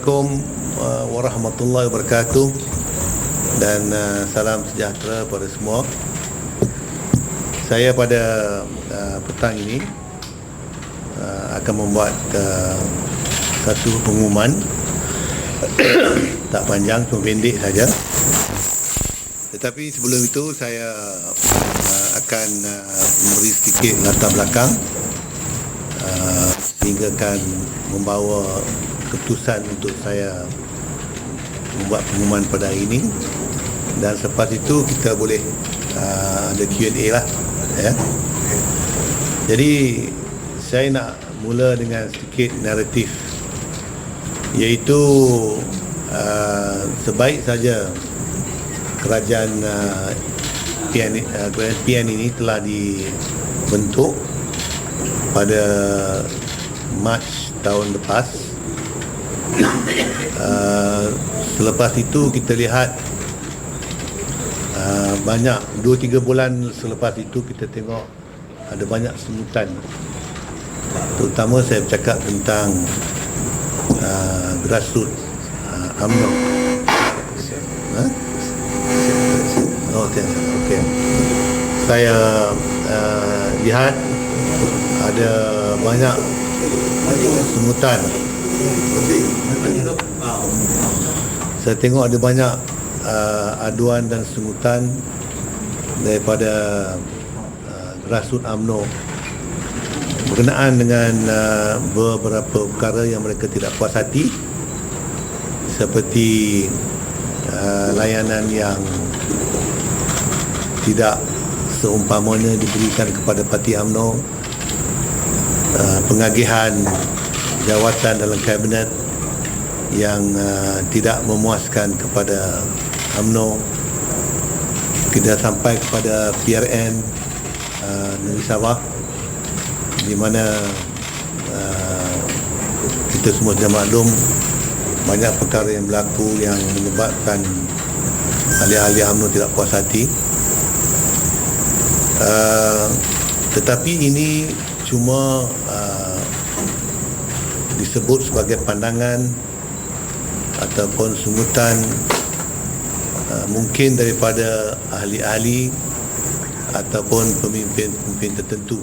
Assalamualaikum warahmatullahi wabarakatuh, dan salam sejahtera pada semua. Saya pada petang ini akan membuat satu pengumuman tak panjang, cuma pendek saja. Tetapi sebelum itu saya akan memberi sedikit latar belakang sehingga akan membawa keputusan untuk saya membuat pengumuman pada hari ini, dan selepas itu kita boleh ada Q&A lah, ya. Jadi saya nak mula dengan sedikit naratif, iaitu sebaik saja kerajaan PN ini telah dibentuk pada Mac tahun lepas. Selepas itu kita lihat banyak 2-3 bulan selepas itu kita tengok ada banyak semutan, terutama saya bercakap tentang grassroots UMNO. Okay. Saya lihat ada banyak semutan. Saya tengok ada banyak aduan dan semutan daripada grassroots UMNO berkenaan dengan beberapa perkara yang mereka tidak puas hati, seperti layanan yang tidak seumpamanya diberikan kepada parti UMNO, pengagihan jawatan dalam kabinet yang tidak memuaskan kepada UMNO, tidak sampai kepada PRN Negeri Sabah, di mana kita semua sudah maklum banyak perkara yang berlaku yang menyebabkan ahli-ahli UMNO tidak puas hati. Tetapi ini cuma disebut sebagai pandangan ataupun sungutan mungkin daripada ahli-ahli ataupun pemimpin-pemimpin tertentu.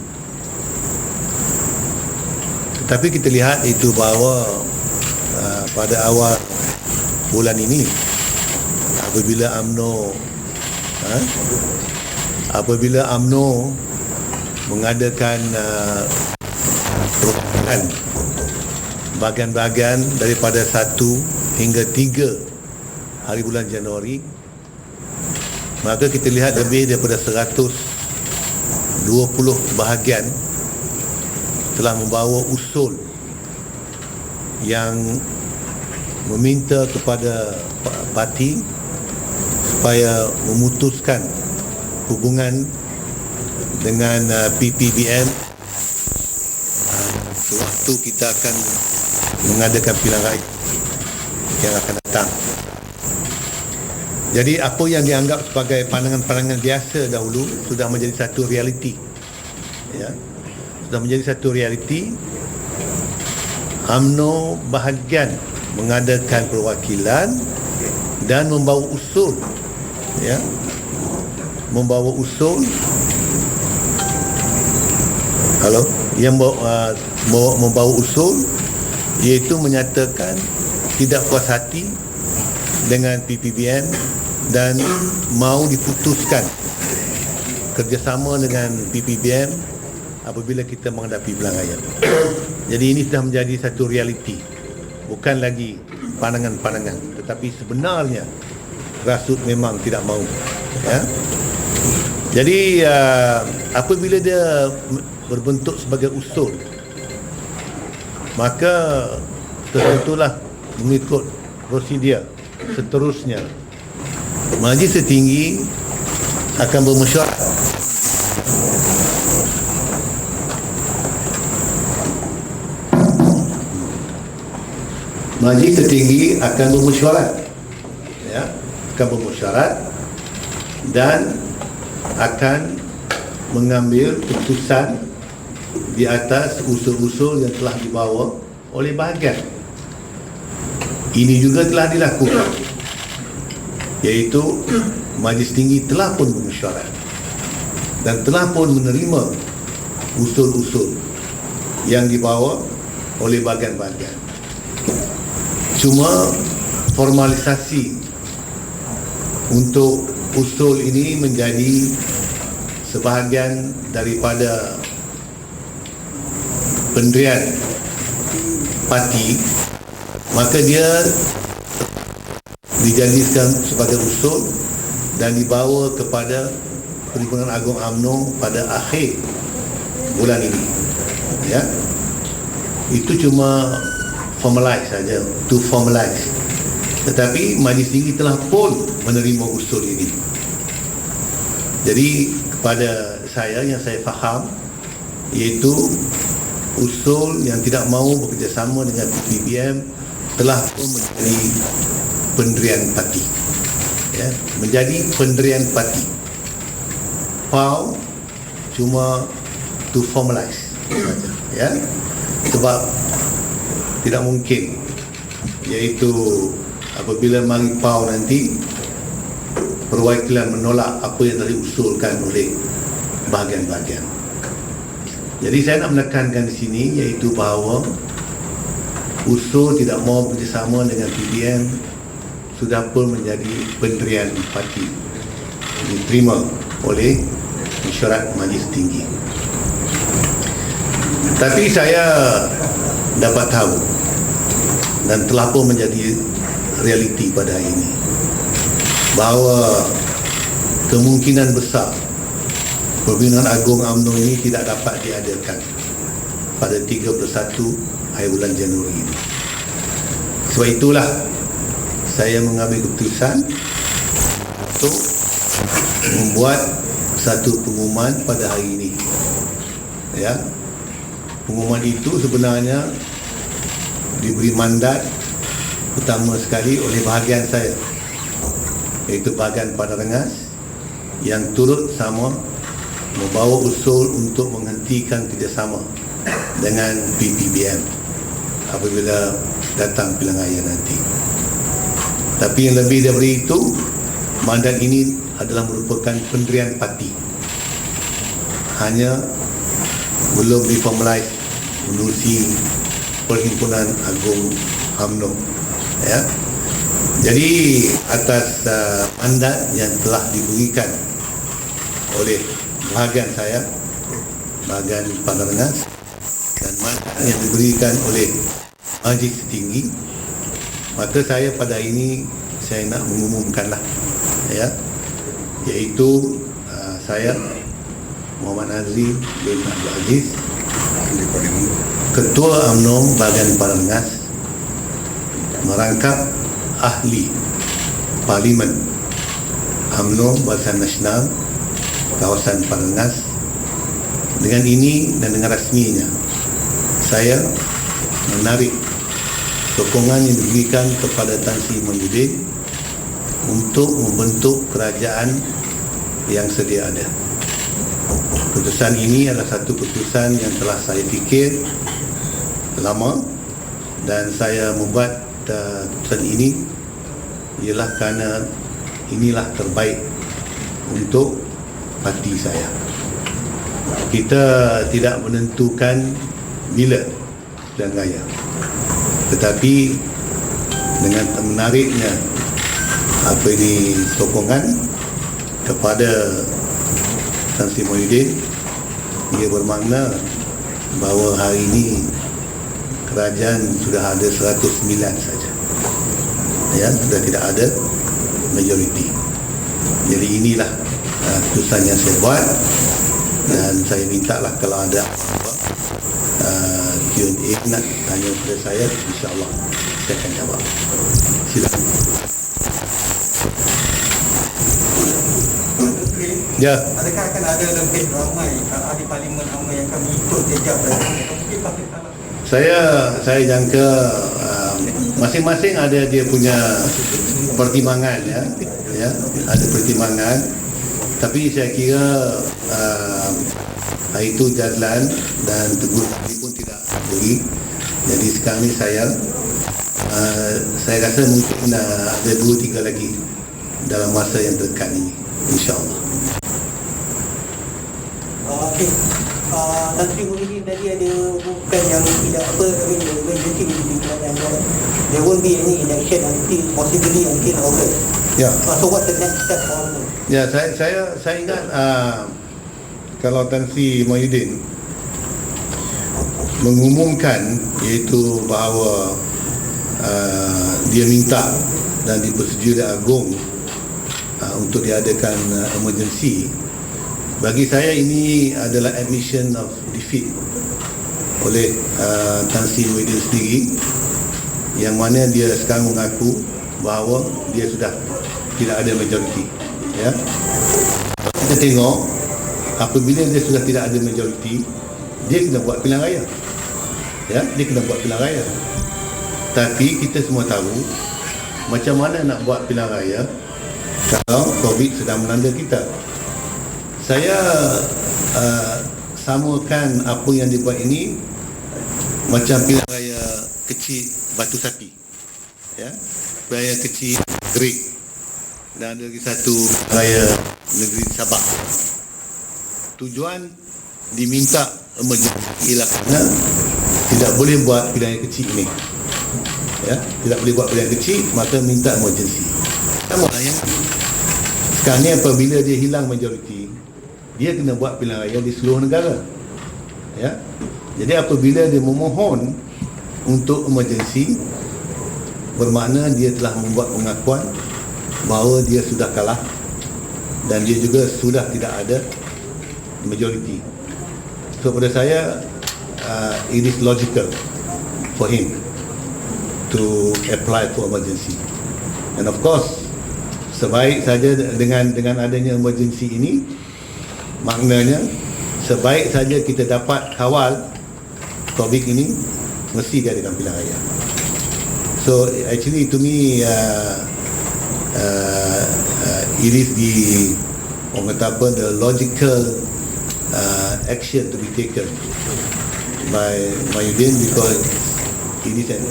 Tetapi kita lihat itu bahawa pada awal bulan ini apabila UMNO mengadakan perubahan bahagian-bahagian daripada 1 hingga 3 hari bulan Januari, maka kita lihat lebih daripada 120 bahagian telah membawa usul yang meminta kepada parti supaya memutuskan hubungan dengan PPBM sewaktu kita akan mengadakan pilihan raya yang akan datang. Jadi apa yang dianggap sebagai pandangan-pandangan biasa dahulu sudah menjadi satu realiti, ya. Sudah menjadi satu realiti. UMNO bahagian mengadakan perwakilan dan membawa usul, ya, membawa usul membawa usul, iaitu menyatakan tidak puas hati dengan PPBM dan mahu diputuskan kerjasama dengan PPBM apabila kita menghadapi pilihan raya. Jadi ini sudah menjadi satu realiti, bukan lagi pandangan-pandangan, tetapi sebenarnya grassroots memang tidak mahu, ya. Jadi apabila dia berbentuk sebagai usul, maka tentulah mengikut prosedur seterusnya Majlis Tertinggi akan bermesyuarat Majlis Tertinggi akan bermesyuarat, ya, akan bermesyuarat dan akan mengambil keputusan di atas usul-usul yang telah dibawa oleh bahagian. Ini juga telah dilakukan, iaitu Majlis Tinggi telah pun bermesyuarat dan telah pun menerima usul-usul yang dibawa oleh bahagian-bahagian. Cuma formalisasi untuk usul ini menjadi sebahagian daripada pendirian parti, maka dia dijadikan sebagai usul dan dibawa kepada Perhimpunan Agung UMNO pada akhir bulan ini. Ya, itu cuma formalize saja, to formalize. Tetapi Majlis Tinggi telah pun menerima usul ini. Jadi kepada saya, yang saya faham, iaitu usul yang tidak mahu bekerjasama dengan PPBM telah pun menjadi pendirian parti. Ya, menjadi pendirian parti. PAU cuma to formalize saja, ya. Sebab tidak mungkin, iaitu apabila mari PAU nanti perwakilan menolak apa yang telah diusulkan oleh bahagian-bahagian. Jadi saya nak menekankan di sini, iaitu bahawa usul tidak mahu bekerjasama dengan PBM sudah pun menjadi pendirian parti, diterima oleh mesyuarat Majlis Tinggi. Tapi saya dapat tahu dan telah pun menjadi realiti pada hari ini bahawa kemungkinan besar Perhimpunan Agung UMNO ini tidak dapat diadakan pada 31 akhir bulan Januari ini. Sebab itulah saya mengambil keputusan untuk membuat satu pengumuman pada hari ini. Ya, pengumuman itu sebenarnya diberi mandat pertama sekali oleh bahagian saya, iaitu bahagian Padang Rengas, yang turut sama membawa usul untuk menghentikan kerjasama dengan PPBM apabila datang pilihan raya nanti. Tapi yang lebih dari itu, mandat ini adalah merupakan pendirian parti, hanya belum diformalize menerusi Perhimpunan Agung UMNO. Ya, jadi atas mandat yang telah diberikan oleh bahagian saya, bahagian Padang Rengas, dan mandat yang diberikan oleh Majlis Tinggi, maka saya pada ini saya nak mengumumkanlah, ya, iaitu saya Muhammad Azli bin Abdul Aziz, Ketua UMNO bahagian Padang Rengas, merangkap ahli Parlimen UMNO Barisan Nasional kawasan Padang Rengas. Dengan ini dan dengan rasminya, saya menarik sokongan yang diberikan kepada Tan Sri Muhyiddin untuk membentuk kerajaan yang sedia ada. Keputusan ini adalah satu keputusan yang telah saya fikir lama, dan saya membuat keputusan ini ialah kerana inilah terbaik untuk parti saya. Kita tidak menentukan bila pilihan raya, tetapi dengan menariknya apa ini sokongan kepada Tan Sri Muhyiddin, ia bermakna bahawa hari ini kerajaan sudah ada 109 saja, ya, sudah tidak ada majoriti. Jadi inilah keputusan yang saya buat, dan saya mintalah kalau ada Q&A nak tanya kepada saya, insya-Allah saya akan jawab. Silakan. Ya. Adakah akan ada lebih ramai ahli parlimen UMNO yang akan ikut jejak Saya jangka masing-masing ada dia punya pertimbangan, ya, ada pertimbangan. Tapi saya kira hari itu jalan dan tegur pun tidak beri. Jadi sekarang ni saya saya rasa mungkin ada 2-3 lagi dalam masa yang dekat ini, insyaAllah. Okey. Tan Sri Muhyiddin tadi ada bukan yang tidak emergency di kerajaan. There won't be any election until August. Ya. So what's the next step for us? Ya, saya ingat kalau Tan Sri Muhyiddin mengumumkan iaitu bahawa dia minta dan dipersetujui agung untuk diadakan emergency. Bagi saya ini adalah admission of defeat oleh Tan Sri Muhyiddin sendiri, yang mana dia sekarang mengaku bahawa dia sudah tidak ada majoriti. Ya, kita tengok apabila dia sudah tidak ada majoriti, dia kena buat pilihan raya. Ya, dia kena buat pilihan raya. Tapi kita semua tahu macam mana nak buat pilihan raya kalau COVID sedang melanda kita. Saya samakan apa yang dibuat ini macam pilihan raya kecil Batu Sapi, ya, pilihan raya kecil Gerik, dan ada lagi satu raya negeri Sabah. Tujuan diminta emergency ialah kerana tidak boleh buat pilihan raya kecil ini, ya, tidak boleh buat pilihan kecil, maka minta emergency. Sama lah yang sekarang ni, apabila dia hilang majoriti, dia kena buat pilihan raya di seluruh negara. Ya. Jadi apabila dia memohon untuk emergency, bermakna dia telah membuat pengakuan bahawa dia sudah kalah dan dia juga sudah tidak ada majoriti. So pada saya it is logical for him to apply for emergency. And of course, sebaik saja dengan adanya emergency ini, maknanya sebaik saja kita dapat kawal COVID ini, mesti dia adakan pilihan raya. So actually to me it is the logical action to be taken by Muhyiddin, because it is an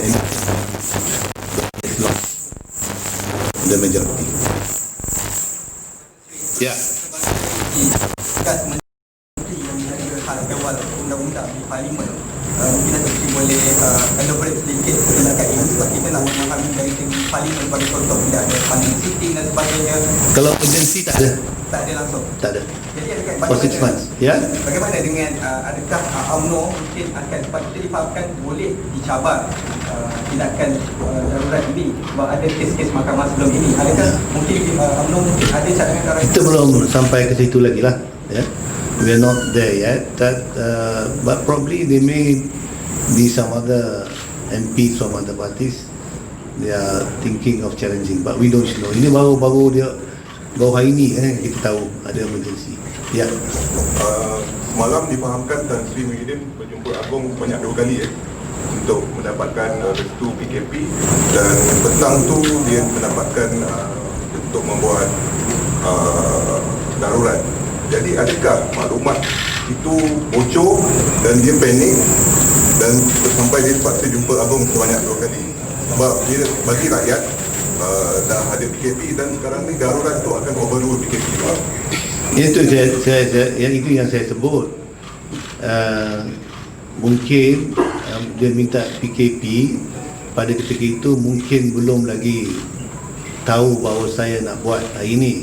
the majority. Ya. Menteri yang menjaga hal kawal undang-undang di Parlimen, mungkin Menteri boleh elaborate sedikit tindakan ini, sebab kita nak memahami dari segi Parlimen bagi contoh tidak ada parliament sitting dan sebagainya. Kalau emergency tak ada langsung. Tak ada. Jadi For 6 months. Ya. Bagaimana dengan adakah UMNO mungkin akan, sebab kita difahamkan boleh dicabar tindakan darurat ini sebab ada kes-kes mahkamah sebelum ini. Adakah mungkin UMNO mungkin ada cadangan darurat? Kita belum sampai ke situ lagi lah. Ya. We are not there yet. But probably they may be some other MPs from other parties. They are thinking of challenging, but we don't know. Ini baru hari ini kita tahu ada emergency. Ya. Semalam difahamkan Tan Sri Muhyiddin berjumpa Agong banyak 2 kali untuk mendapatkan restu PKP, dan petang tu dia mendapatkan untuk membuat darurat. Jadi adakah maklumat itu bocor dan dia panik dan sampai dia terpaksa jumpa Agong sebanyak 2 kali? Sebab dia bagi rakyat dah ada PKP dan sekarang ni darurat tu akan overrule PKP. Itu yang saya sebut. Mungkin dia minta PKP pada ketika itu mungkin belum lagi tahu bahawa saya nak buat hari ini.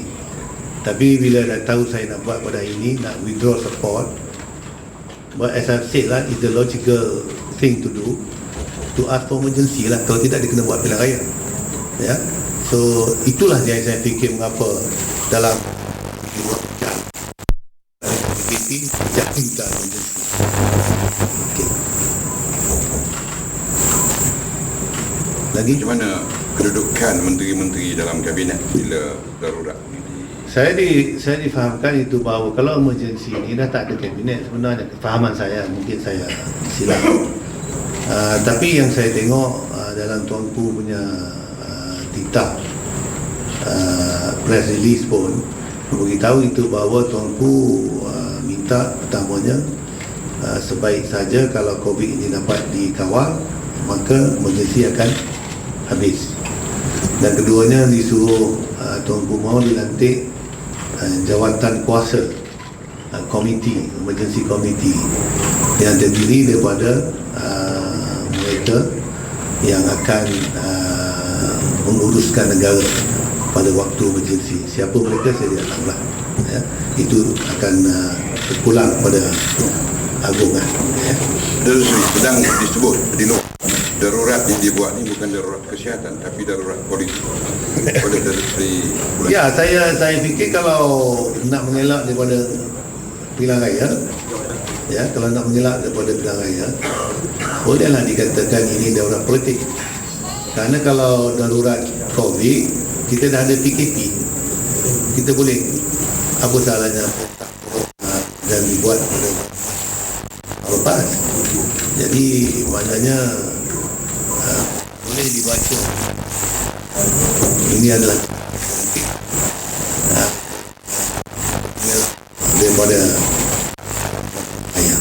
Tapi bila dah tahu saya nak buat pada hari ini, nak withdraw support, but as I've said lah, it's the logical thing to do, to ask for emergency lah. Kalau tidak, dia kena buat pilihan raya. Ya. So itulah yang saya fikir mengapa dalam PKP tidak minta emergency. Okay. Lagi? Macam mana kedudukan menteri-menteri dalam kabinet bila darurat? Saya difahamkan itu bahawa kalau emergency ini dah tak ada kabinet, sebenarnya kefahaman saya, mungkin saya silap. Tapi yang saya tengok dalam Tuanku punya titah press release pun beritahu itu bahawa Tuanku minta pertamanya sebaik saja kalau COVID ini dapat dikawal, maka emergency akan habis. Dan keduanya disuruh Tuanku Mau dilantik jawatan kuasa komiti, emergency committee yang terdiri daripada mereka yang akan menguruskan negara pada waktu emergency. Siapa mereka saya tidak tahu lah, ya. Itu akan terpulang pada Agong ya. Sedang disebut di luar darurat yang dibuat ni bukan darurat kesihatan tapi darurat politik oleh dari Ya, saya fikir kalau nak mengelak daripada pilihan raya, ya, kalau nak mengelak daripada pilihan raya, bolehlah dikatakan ini darurat politik. Kerana kalau darurat COVID, kita dah ada PKP, kita boleh, apa salahnya dan dibuat pada lepas. Jadi maknanya boleh dibaca ini adalah daripada ayah.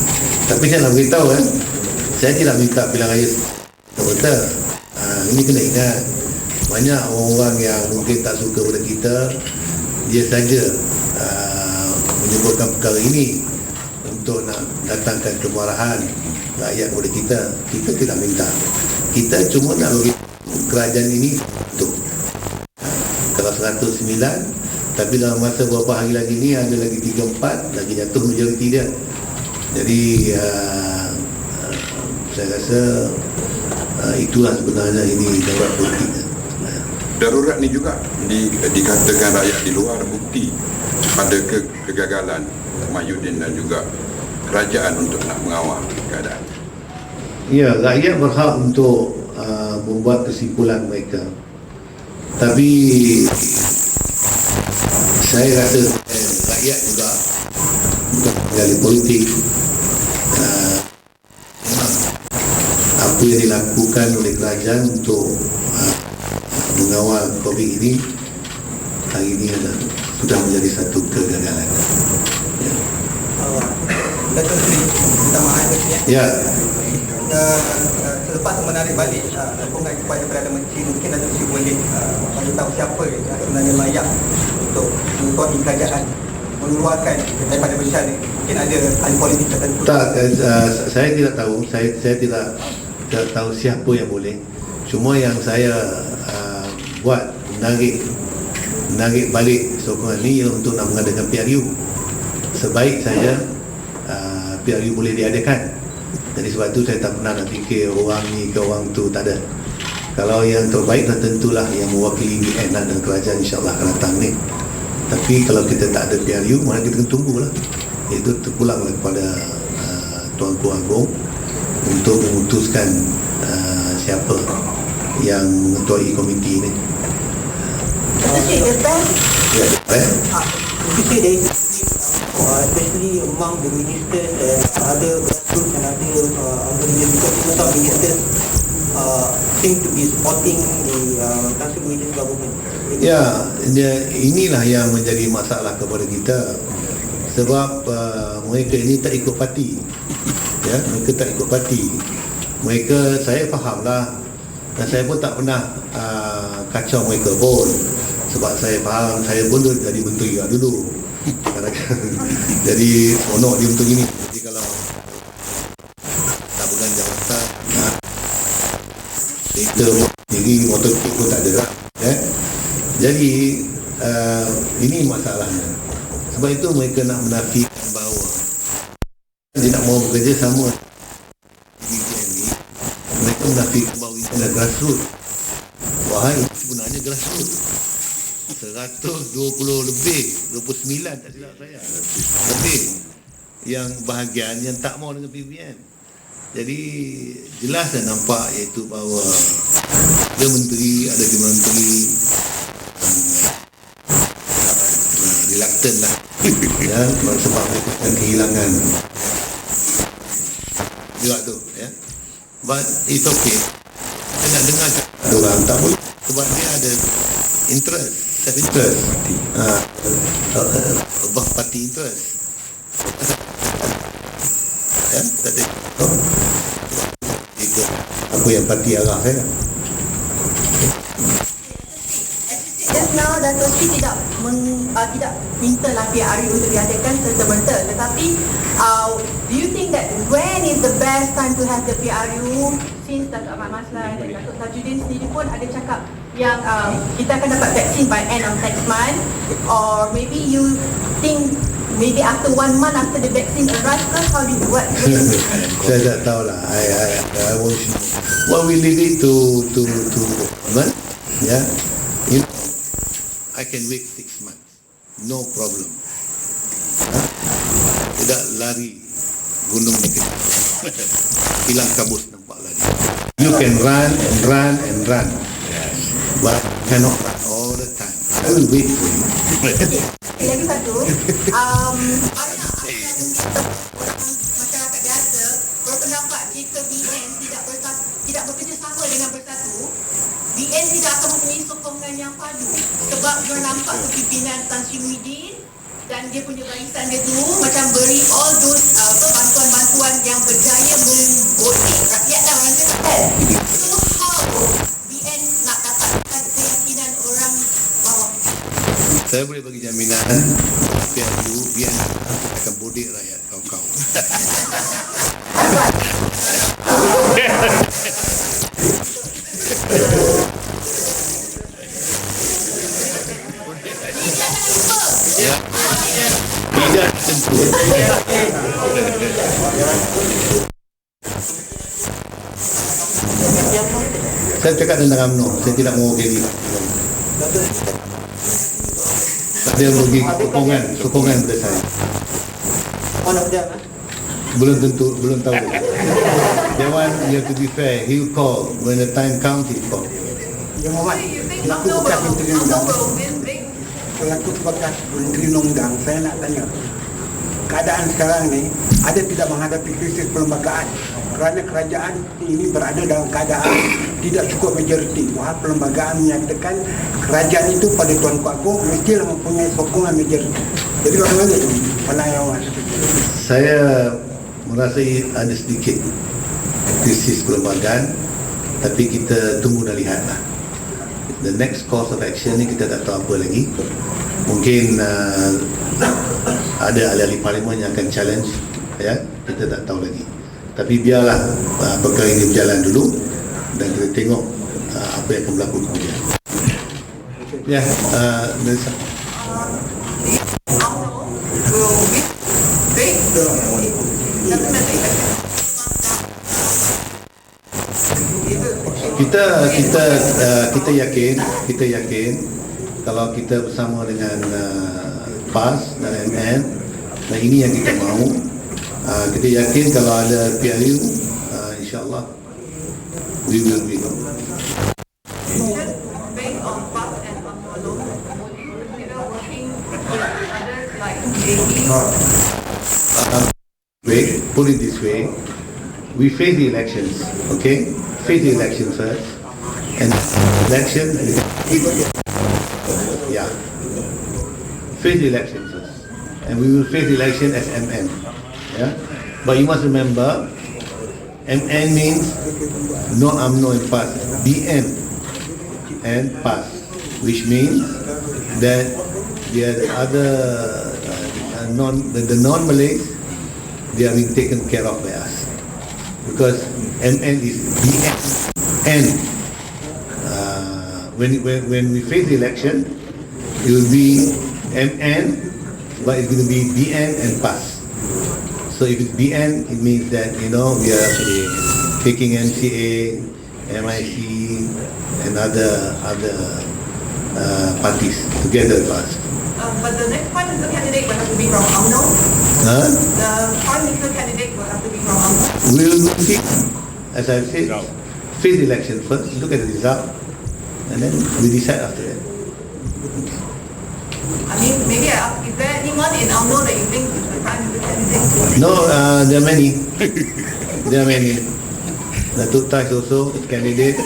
Tapi saya nak beritahu saya tidak minta pilihan raya betul. Ini kena ingat, banyak orang-orang yang mungkin tak suka pada kita, dia saja menyebutkan perkara ini untuk nak datangkan kemarahan rakyat kepada kita. Kita tidak minta, kita cuma nak bagi kerajaan ini untuk kalau 109, tapi dalam masa beberapa hari lagi ni ada lagi 3-4 lagi jatuh majoriti dia. Jadi saya rasa itulah sebenarnya ini darurat politik. darurat ni juga dikatakan rakyat di luar bukti pada kegagalan Mahyudin dan juga kerajaan untuk nak mengawal keadaan. Ya, rakyat berhak untuk membuat kesimpulan mereka. Tapi saya rasa rakyat juga untuk mengali politik, apa yang dilakukan oleh kerajaan untuk mengawal COVID ini hari ini sudah menjadi satu kegagalan. Datuk Seri, minta maaf Ya. Selepas menarik balik dukungan kepada Perdana Menteri, mungkin Datuk Seri boleh bagi tahu siapa yang sebenarnya layak untuk menguasai kerajaan mengeluarkan daripada besar ni. Mungkin ada ahli politik tertentu. Tak, saya tidak tahu. Saya tidak tahu siapa yang boleh. Cuma yang saya buat menarik balik sokongan ni untuk nak mengadakan PRU. Sebaik saja PRU boleh diadakan. Jadi sebab tu saya tak pernah nak fikir orang ni ke orang tu, tak ada. Kalau yang terbaik tentulah yang mewakili BN dan kerajaan insyaAllah akan datang ni. Tapi kalau kita tak ada PRU, mana kita kena tunggulah. Itu terpulang kepada Tuanku Agong untuk memutuskan siapa yang mengetuai komiti ini. Ya, especially among the ministers and other grassroots and other because most of ministers seem to be supporting the Tan Sri Muhyiddin government. Ya, inilah yang menjadi masalah kepada kita. Sebab mereka ini tak ikut parti. Ya, mereka tak ikut parti. Mereka, saya fahamlah, dan saya pun tak pernah kacau mereka pun. Sebab saya faham, saya pun jadi menteri dulu. Jadi seronok dia untuk ini. Jadi kalau tak pegang jawatan, kereta sendiri, motor pun tak ada lah. Jadi ini masalahnya. Sebab itu mereka nak menafikan bahawa dia nak mau bekerja sama ini. Mereka menafikan bahawa ini adalah grassroots. Wahai, sebenarnya grassroots 120 lebih, 29 tak silap saya lebih yang bahagian yang tak mau dengan PBN. Jadi jelas dah nampak iaitu bahawa ada menteri, ada di menteri reluctant lah ya, sebab mereka akan kehilangan juga tu ya. But it's okay, saya nak dengar orang tak boleh sebab dia ada interest, self-interest, above party interest ya, tak ada ikut apa yang parti arah kan. Dato' Sri tidak tidak mintalah PRU untuk diadakan serta-merta, tetapi do you think that when is the best time to have the PRU, since Dato' Ahmad Maslan dan Dato' Tajuddin sendiri pun ada cakap yang kita akan dapat vaksin by end of next month, or maybe you think maybe after 1 month after the vaccine arrives, ke how do you what? Saya tak tahu lah. I won't know. Well, we leave it to government. Yeah, you know, I can wait 6 months, no problem. Tidak lari gunung ni hilang kabut nampak lagi. You can run and run and run, but cannot run all the time. I will wait for you. Lagi satu, masyarakat biasa berpendapat jika BN tidak bekerjasama dengan Bersatu, BN tidak akan mempunyai sokongan yang padu, sebab dia nampak kepimpinan Tan Sri Muhyiddin dan dia punya barisan dia tu macam beri all those bantuan-bantuan yang berjaya membotik rakyat dan orang kecil. So how BN nak dapatkan keyakinan orang bawah? Saya boleh bagi jaminan PRU BN akan bodik rakyat kau-kau. Ya. Tidak tentu. Saya cakap tentang UMNO, saya tidak mewakili. Dia bagi sokongan kepada saya. Belum tentu, belum tahu. That one you have to be fair. He will call when the time comes. He call. Yang Muhammad, selaku bekas Menteri Undang, selaku bekas Menteri Undang, saya nak tanya, keadaan sekarang ni ada tidak menghadapi krisis perlembagaan kerana kerajaan ini berada dalam keadaan tidak cukup majoriti. Wahai perlembagaan menyatakan kerajaan itu pada Tuan Ku Agong mestilah mempunyai sokongan majoriti. Jadi bagaimana itu pandangan? Saya merasai ada sedikit krisis perlembagaan, tapi kita tunggu dan lihatlah. The next course of action ni kita tak tahu apa lagi. Mungkin ada ahli-ahli parlimen yang akan challenge, ya, kita tak tahu lagi. Tapi biarlah perkara ini berjalan dulu dan kita tengok apa yang akan berlaku kemudian. Ya, Melissa. Kita yakin kalau kita bersama dengan PAS dan MN, dan ini yang kita mahu, kita yakin kalau ada PRU, insyaAllah we will be. Based on PAS and UMNO alone, would you consider working with others like Wait, put it this way, we face the elections, okay? Face the elections first, and election, yeah, face the election first, and we will face the election as MN, yeah. But you must remember, MN means no UMNO and PAS, BN and PAS, which means that the other the non-Malays, they are being taken care of by us, because MN is BN, and when we face the election, it will be MN, but it's going to be BN and PAS. So if it's BN, it means that, you know, we are taking MCA, MIC, and other parties together with us. But the next Prime Minister candidate will have to be from UMNO. Huh? The Prime Minister candidate will have to be from UMNO. We will see, as I said, face the election first, look at the result, and then we decide after that. I mean, maybe I ask, is there anyone in UMNO that you think is the Prime Minister candidate? No, there are many. There are many. Datuk Taj also is candidate.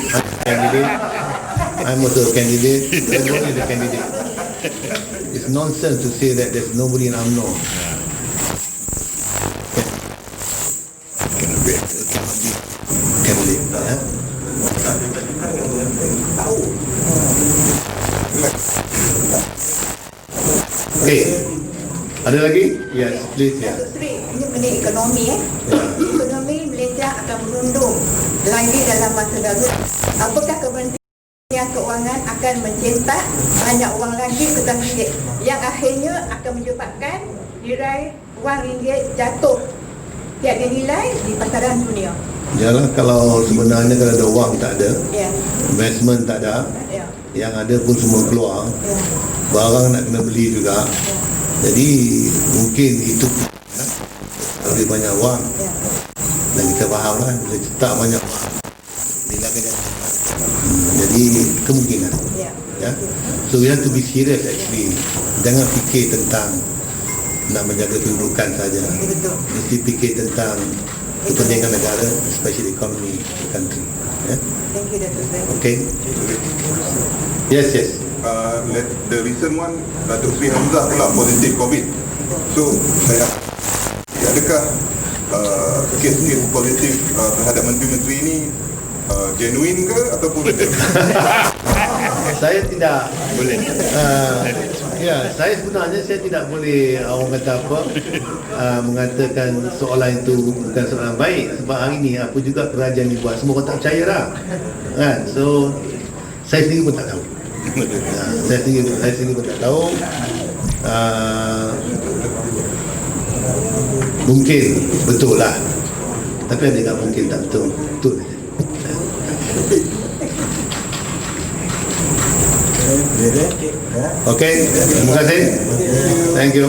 I'm also a candidate. Everyone is a candidate. It's nonsense to say that there's nobody in UMNO. Candidate. Yeah? Ada lagi? Yes, please. Ya. Datuk Seri, ini mengenai ekonomi Ekonomi Malaysia akan merundung lagi dalam masa darurat. Apakah Kementerian Keuangan akan mencetak banyak wang lagi kertas ringgit yang akhirnya akan menyebabkan nilai wang ringgit jatuh tiada nilai di pasaran dunia? Yalah, kalau sebenarnya kalau ada wang tak ada, Ya, investment tak ada, ya, yang ada pun semua keluar, ya. barang nak kena beli juga. Jadi mungkin itu lebih banyak wang. Ya. Dan kita faham kan, bila cetak banyak wang, nilai akan jatuh. Jadi kemungkinan. Ya. Ya. So we have to be serious actually. Jangan fikir tentang nak menjaga kedudukan saja. Betul. Mesti fikir tentang kepentingan negara, especially economy the country. Ya. Thank you, Datuk Seri. Okay. Yes. The recent one, Datuk Sri Hamzah pula positif COVID. So saya, adakah kes-kes positif terhadap menteri-menteri ini genuine ke ataupun betul? Saya tidak boleh. Saya sebenarnya tidak boleh orang kata apa mengatakan soalan itu bukan soalan baik, sebab hari ini apa juga kerajaan dibuat semua orang tak percaya dah. Kan? So saya sendiri pun tak tahu. Saya sendiri pun tak tahu. Mungkin betul lah, tapi ada yang mungkin tak betul. Betul. Okay, terima kasih. Thank you.